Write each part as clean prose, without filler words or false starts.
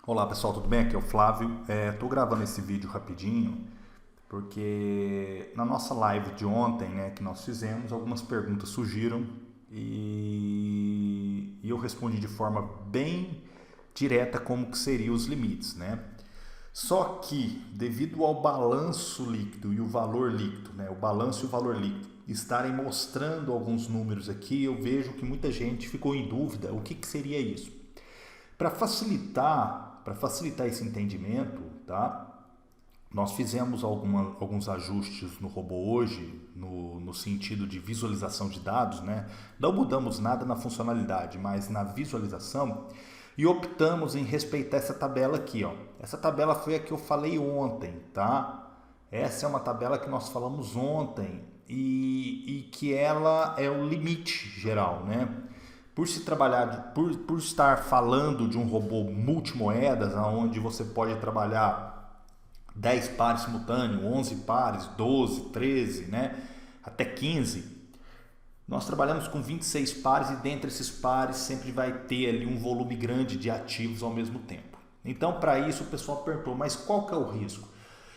Olá pessoal, tudo bem? Aqui é o Flávio. Estou gravando esse vídeo rapidinho porque na nossa live de ontem, né, que nós fizemos, algumas perguntas surgiram e eu respondi de forma bem direta como que seriam os limites, né? Só que devido ao balanço líquido e o valor líquido, né, o balanço e o valor líquido estarem mostrando alguns números aqui, eu vejo que muita gente ficou em dúvida o que seria isso. Para facilitar esse entendimento, tá? Nós fizemos alguns ajustes no robô hoje, no sentido de visualização de dados, né? Não mudamos nada na funcionalidade, mas na visualização, e optamos em respeitar essa tabela aqui, ó. Essa tabela foi a que eu falei ontem, tá? Essa é uma tabela que nós falamos ontem e que ela é o limite geral, né? Por estar falando de um robô multimoedas, onde você pode trabalhar 10 pares simultâneos, 11 pares, 12, 13, né? Até 15. Nós trabalhamos com 26 pares e dentre esses pares sempre vai ter ali um volume grande de ativos ao mesmo tempo. Então, para isso, o pessoal perguntou, mas qual que é o risco?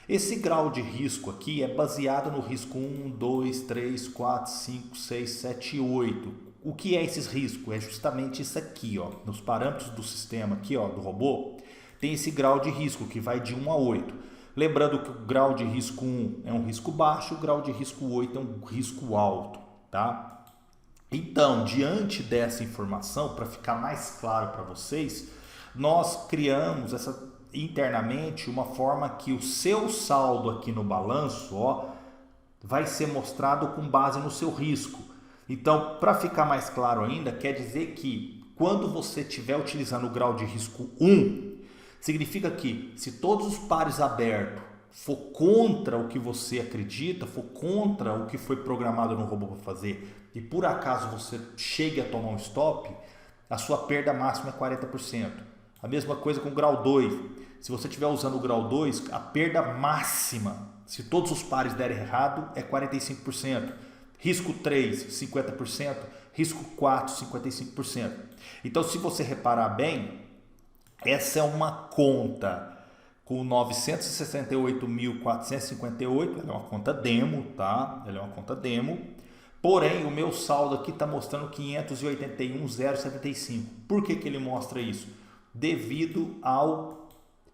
Esse grau de risco aqui é baseado no risco 1, 2, 3, 4, 5, 6, 7 e 8. O que é esses riscos? É justamente isso aqui, ó. Nos parâmetros do sistema aqui, ó, do robô, tem esse grau de risco que vai de 1 a 8. Lembrando que o grau de risco 1 é um risco baixo, o grau de risco 8 é um risco alto, tá? Então, diante dessa informação, para ficar mais claro para vocês, nós criamos internamente uma forma que o seu saldo aqui no balanço, ó, vai ser mostrado com base no seu risco. Então, para ficar mais claro ainda, quer dizer que quando você estiver utilizando o grau de risco 1, significa que se todos os pares abertos for contra o que você acredita, for contra o que foi programado no robô para fazer, e por acaso você chegue a tomar um stop, a sua perda máxima é 40%. A mesma coisa com o grau 2. Se você estiver usando o grau 2, a perda máxima, se todos os pares derem errado, é 45%. Risco 3, 50%. Risco 4, 55%. Então, se você reparar bem, essa é uma conta com 968.458, ela é uma conta demo, tá? Ela é uma conta demo. Porém, o meu saldo aqui está mostrando 581.075. Por que ele mostra isso? Devido ao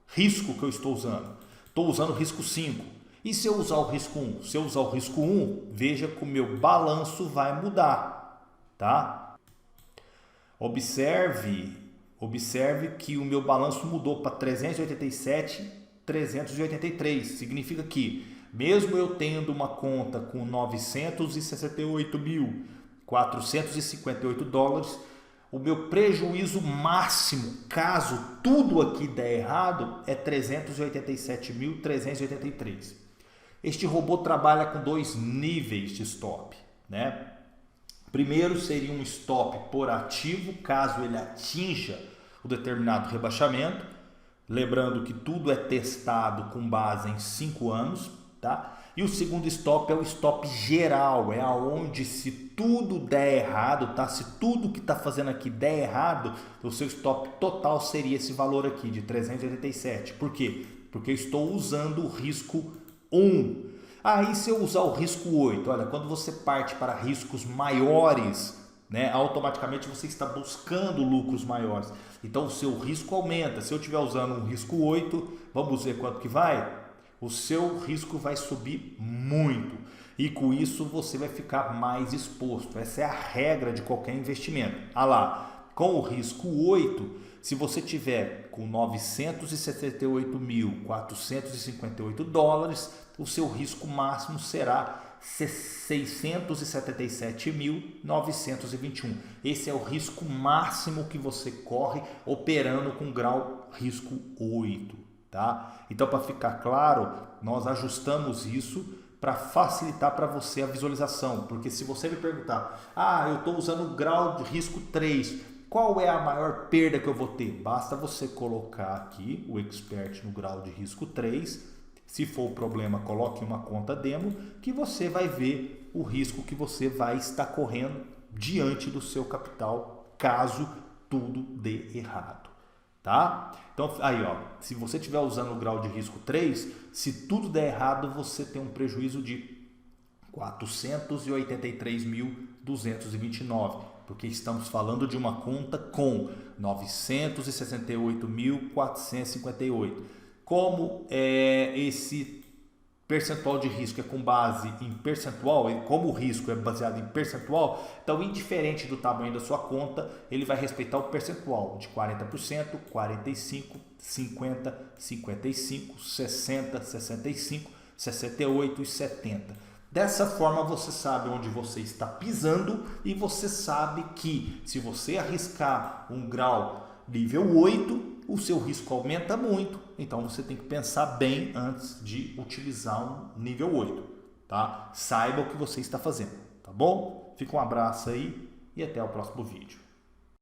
risco que eu estou usando. Estou usando o risco 5. E se eu usar o risco 1? Se eu usar o risco 1, veja que o meu balanço vai mudar, tá? Observe que o meu balanço mudou para 387.383. Significa que, mesmo eu tendo uma conta com 968.458 dólares, o meu prejuízo máximo, caso tudo aqui der errado, é 387.383. Este robô trabalha com dois níveis de stop, né? Primeiro seria um stop por ativo, caso ele atinja o determinado rebaixamento. Lembrando que tudo é testado com base em 5 anos, tá? E o segundo stop é o stop geral, é aonde se tudo der errado, tá? Se tudo que está fazendo aqui der errado, o seu stop total seria esse valor aqui de 387. Por quê? Porque eu estou usando o risco 1. Aí se eu usar o risco 8, olha, quando você parte para riscos maiores, né, automaticamente você está buscando lucros maiores. Então o seu risco aumenta. Se eu estiver usando um risco 8, vamos ver quanto que vai? O seu risco vai subir muito. E com isso você vai ficar mais exposto. Essa é a regra de qualquer investimento. Ah lá, com o risco 8, se você tiver com 968.458 dólares, o seu risco máximo será 677.921. Esse é o risco máximo que você corre operando com grau risco 8, tá? Então, para ficar claro, nós ajustamos isso para facilitar para você a visualização, porque se você me perguntar, eu estou usando o grau de risco 3, qual é a maior perda que eu vou ter? Basta você colocar aqui o expert no grau de risco 3. Se for o problema, coloque uma conta demo que você vai ver o risco que você vai estar correndo diante do seu capital, caso tudo dê errado. tá? Então, aí, ó, se você estiver usando o grau de risco 3, se tudo der errado, você tem um prejuízo de 483.229, porque estamos falando de uma conta com 968.458. Como esse percentual de risco é com base em percentual, e como o risco é baseado em percentual, então, indiferente do tamanho da sua conta, ele vai respeitar o percentual de 40%, 45%, 50%, 55%, 60%, 65%, 68% e 70%. Dessa forma, você sabe onde você está pisando e você sabe que se você arriscar um grau nível 8, o seu risco aumenta muito. Então, você tem que pensar bem antes de utilizar um nível 8, tá? Saiba o que você está fazendo, tá bom? Fica um abraço aí e até o próximo vídeo.